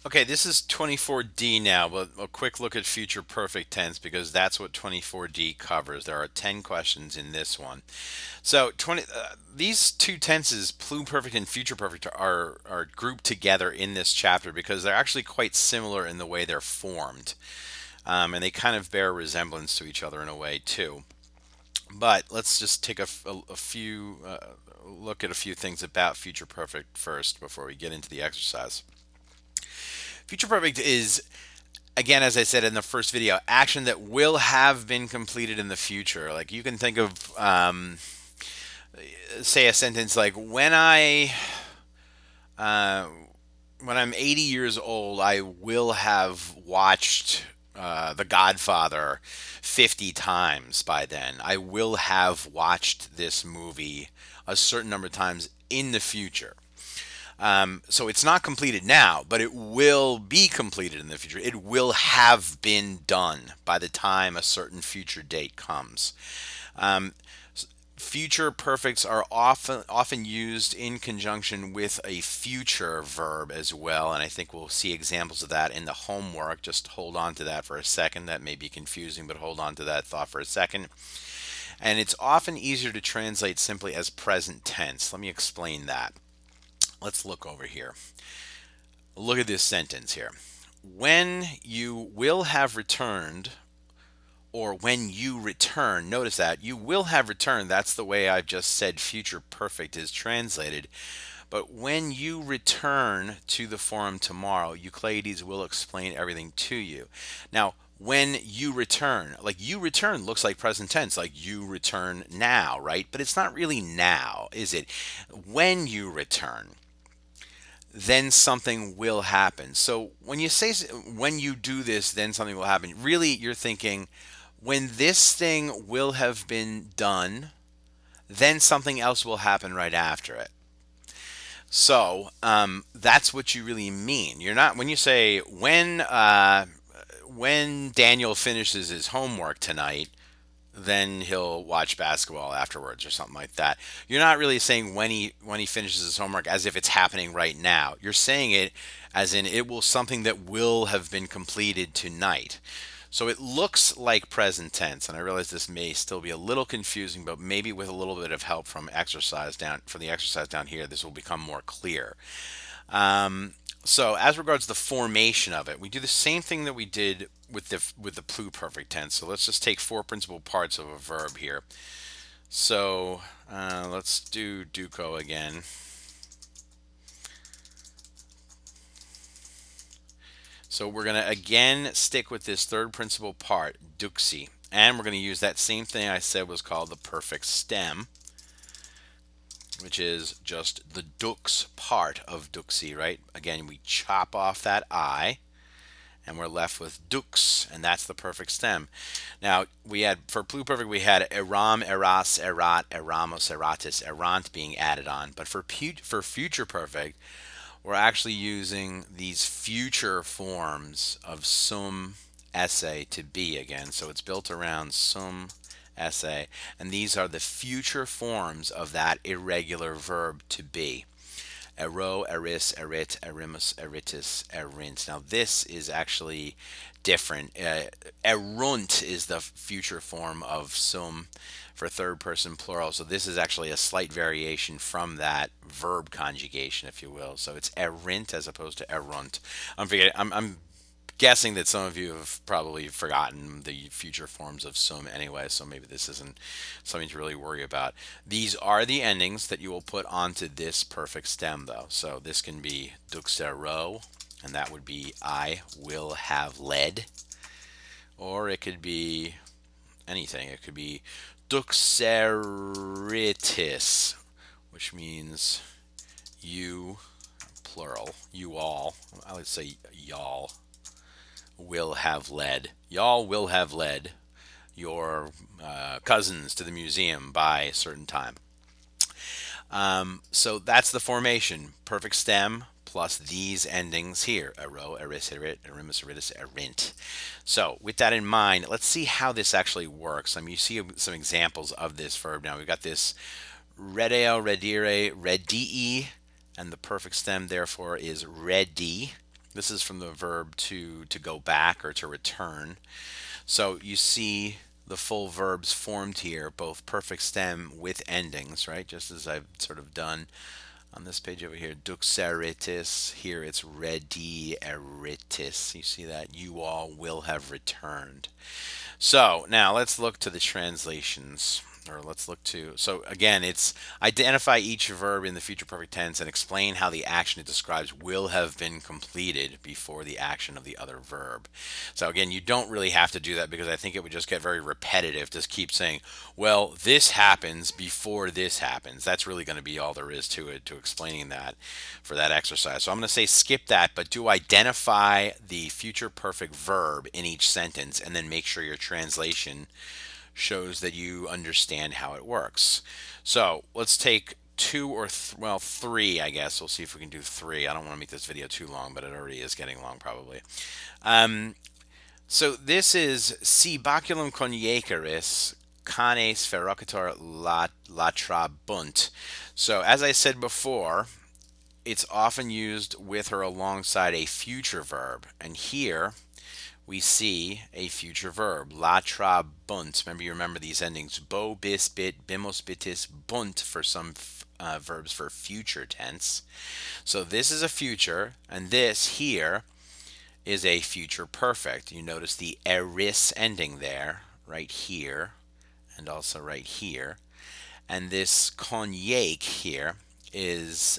Okay, this is 24D now, but a quick look at future perfect tense because that's what 24D covers. There are 10 questions in this one. So, these two tenses, pluperfect and future perfect, are grouped together in this chapter because they're actually quite similar in the way they're formed. And they kind of bear resemblance to each other in a way, too. But let's just take a few look at a few things about future perfect first before we get into the exercise. Future perfect is, again, as I said in the first video, action that will have been completed in the future. Like you can think of, say, a sentence like, uh, when I'm 80 years old, I will have watched The Godfather 50 times by then. I will have watched this movie a certain number of times in the future. So it's not completed now, but it will be completed in the future. It will have been done by the time a certain future date comes. Um, Future perfects are often used in conjunction with a future verb as well, and I think we'll see examples of that in the homework. Just hold on to that for a second. That may be confusing, but hold on to that thought for a second. And it's often easier to translate simply as present tense. Let me explain that. Let's look over here. Look at this sentence here. When you will have returned, or when you return, notice that you will have returned. That's the way I've just said future perfect is translated. But when you return to the forum tomorrow, Euclides will explain everything to you. Now, when you return, like you return looks like present tense, like you return now, right? But it's not really now, is it? When you return, then something will happen. So when you say when you do this, then something will happen, really you're thinking when this thing will have been done, then something else will happen right after it. So that's what you really mean. You're not when you say when Daniel finishes his homework tonight, then he'll watch basketball afterwards or something like that. You're not really saying when he finishes his homework as if it's happening right now. You're saying it as in it will something that will have been completed tonight. So it looks like present tense, and I realize this may still be a little confusing, but maybe with a little bit of help from the exercise down here, this will become more clear. So as regards the formation of it, we do the same thing that we did with the pluperfect tense. So let's just take four principal parts of a verb here. So let's do duco again. So we're going to again stick with this third principal part, duxi. And we're going to use that same thing I said was called the perfect stem, which is just the dux part of duxi, right? Again, we chop off that I, and we're left with dux, and that's the perfect stem. Now, we had, for pluperfect, we had eram, eras, erat, eramos, eratis, erant being added on. But for future perfect, we're actually using these future forms of sum esse to be again. So it's built around sum esse, and these are the future forms of that irregular verb to be. Ero, eris, erit, erimus, eritis, erint. Now this is actually different. Erunt is the future form of sum for third person plural. So this is actually a slight variation from that verb conjugation, if you will. So it's erint as opposed to erunt. I'm guessing that some of you have probably forgotten the future forms of sum anyway, so maybe this isn't something to really worry about. These are the endings that you will put onto this perfect stem, though. So this can be duxero, and that would be I will have led, or it could be anything. It could be duxeritis, which means you, plural, you all. I would say y'all will have led. Y'all will have led your cousins to the museum by a certain time. So that's the formation. Perfect stem plus these endings here. Ero, eris, erit, erimus, eritis, erint. So with that in mind, let's see how this actually works. I mean, you see some examples of this verb now. We've got this redeo, redire, redii, and the perfect stem therefore is ready. This is from the verb to go back or to return. So you see the full verbs formed here, both perfect stem with endings, right? Just as I've sort of done on this page over here. Duxeritis. Here it's rederitis. You see that? You all will have returned. So now let's look to the translations. Or let's look to, so again, it's identify each verb in the future perfect tense and explain how the action it describes will have been completed before the action of the other verb. So again, you don't really have to do that because I think it would just get very repetitive to keep saying, well, this happens before this happens. That's really going to be all there is to it, to explaining that for that exercise. So I'm going to say skip that, but do identify the future perfect verb in each sentence and then make sure your translation shows that you understand how it works. So let's take two or well, three, I guess. We'll see if we can do three. I don't want to make this video too long, but it already is getting long probably. So this is Si baculum coniacaris canes ferocator latrabunt. So as I said before, it's often used with or alongside a future verb. And here we see a future verb, latrabunt. Remember these endings, bo, bis, bit, bimos, bitis, bunt for some verbs for future tense. So this is a future, and this here is a future perfect. You notice the eris ending there, right here, and also right here. And this coniac here is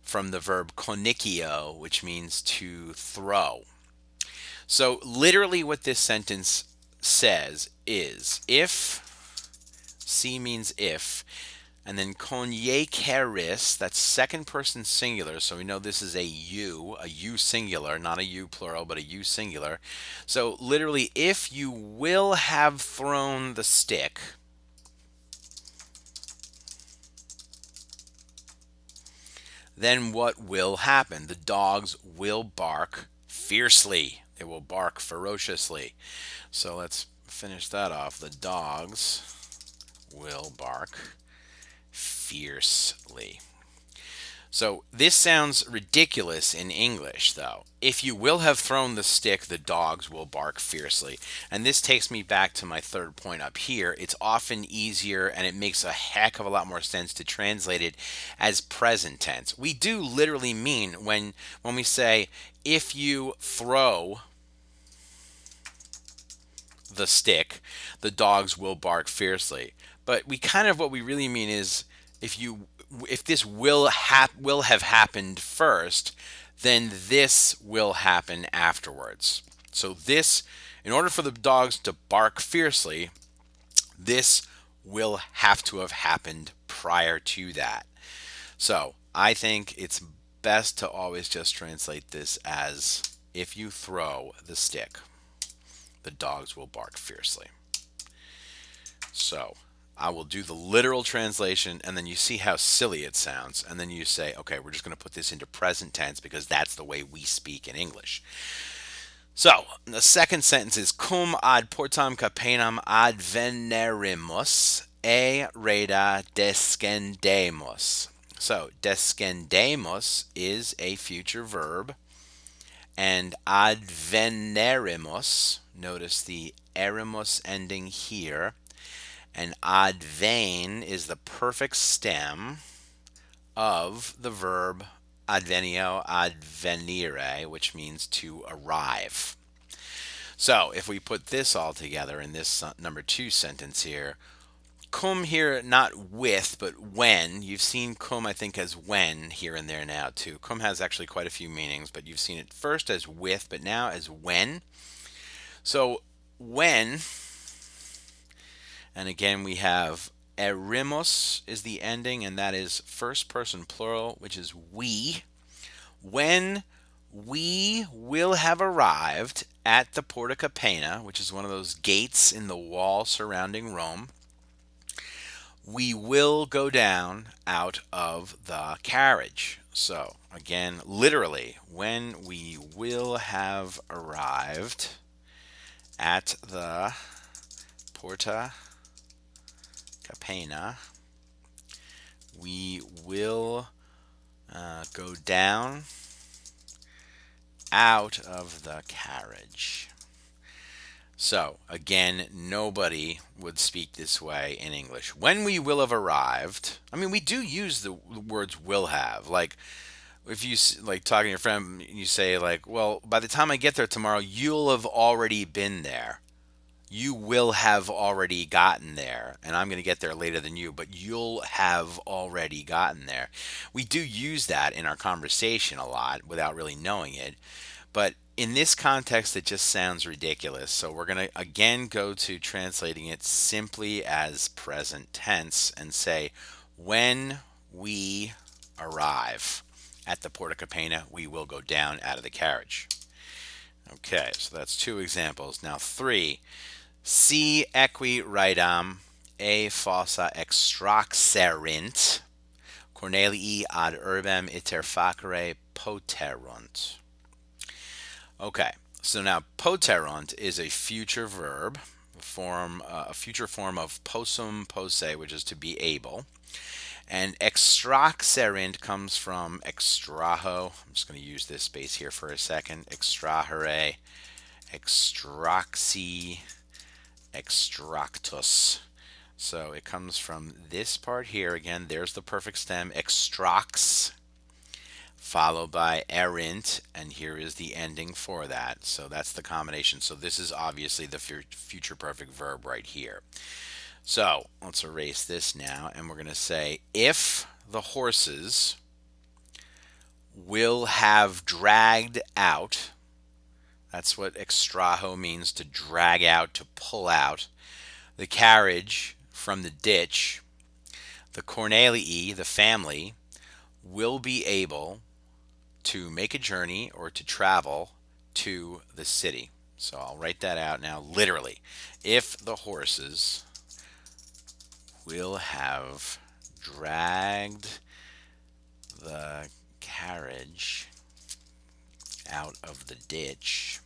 from the verb conicio, which means to throw. So literally what this sentence says is if, C means if, and then coniacaris, that's second person singular, so we know this is a you singular, not a you plural, but a you singular. So literally, if you will have thrown the stick, then what will happen? The dogs will bark fiercely. They will bark ferociously. So let's finish that off. The dogs will bark fiercely. So this sounds ridiculous in English, though. If you will have thrown the stick, the dogs will bark fiercely. And this takes me back to my third point up here. It's often easier and it makes a heck of a lot more sense to translate it as present tense. We do literally mean when we say, if you throw the stick, the dogs will bark fiercely. But what we really mean is if this will have happened first, then this will happen afterwards. So this, in order for the dogs to bark fiercely, this will have to have happened prior to that. So I think it's best to always just translate this as if you throw the stick, the dogs will bark fiercely. So I will do the literal translation, and then you see how silly it sounds, and then you say, okay, we're just going to put this into present tense because that's the way we speak in English. So the second sentence is cum ad portam capenam advenerimus e reda descendemus. So descendemus is a future verb, and advenerimus, notice the erimus ending here, and advene is the perfect stem of the verb advenio, advenire, which means to arrive. So if we put this all together in this number two sentence here, cum here, not with, but when. You've seen cum, I think, as when here and there now too. Cum has actually quite a few meanings, but you've seen it first as with, but now as when. So when, and again we have erimos is the ending, and that is first person plural, which is we. When we will have arrived at the Porta Capena, which is one of those gates in the wall surrounding Rome, we will go down out of the carriage. So again, literally, when we will have arrived at the Porta Capena, we will go down out of the carriage. So, again, nobody would speak this way in English. When we will have arrived, I mean, we do use the words will have. Like, if you like talking to your friend, you say like, "Well, by the time I get there tomorrow, you'll have already been there. You will have already gotten there, and I'm going to get there later than you, but you'll have already gotten there." We do use that in our conversation a lot without really knowing it, but in this context, it just sounds ridiculous. So we're going to again go to translating it simply as present tense and say, when we arrive at the Porta Capena, we will go down out of the carriage. Okay, so that's two examples. Now, three. Si equi raedam e fossa extraxerint, Cornelii ad urbem iter facere poterunt. Okay, so now poterunt is a future verb, a future form of possum posse, which is to be able. And extraxerint comes from extraho. I'm just going to use this space here for a second. Extrahere, extraxi, extractus. So it comes from this part here. Again, there's the perfect stem, extrax, followed by erint, and here is the ending for that. So that's the combination. So this is obviously the future perfect verb right here. So let's erase this now, and we're going to say, if the horses will have dragged out, that's what extraho means, to drag out, to pull out, the carriage from the ditch, the Cornelii, the family, will be able to make a journey or to travel to the city. So I'll write that out now literally. If the horses will have dragged the carriage out of the ditch,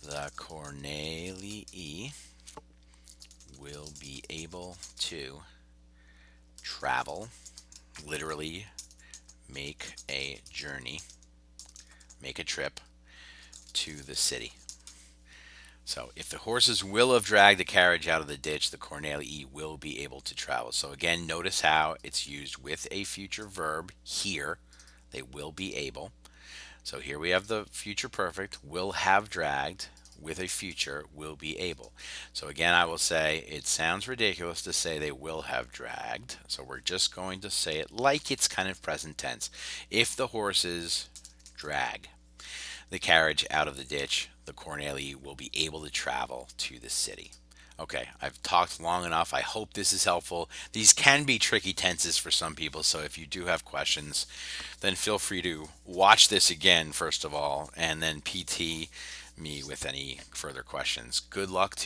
the Cornelii will be able to travel, literally make a journey, make a trip to the city. So if the horses will have dragged the carriage out of the ditch, the Cornelii will be able to travel. So again, notice how it's used with a future verb here. They will be able. So here we have the future perfect, will have dragged, with a future, will be able. So again, I will say it sounds ridiculous to say they will have dragged. So we're just going to say it like it's kind of present tense. If the horses drag the carriage out of the ditch, the Cornelii will be able to travel to the city. Okay, I've talked long enough. I hope this is helpful. These can be tricky tenses for some people, so if you do have questions, then feel free to watch this again, first of all, and then PT me with any further questions. Good luck to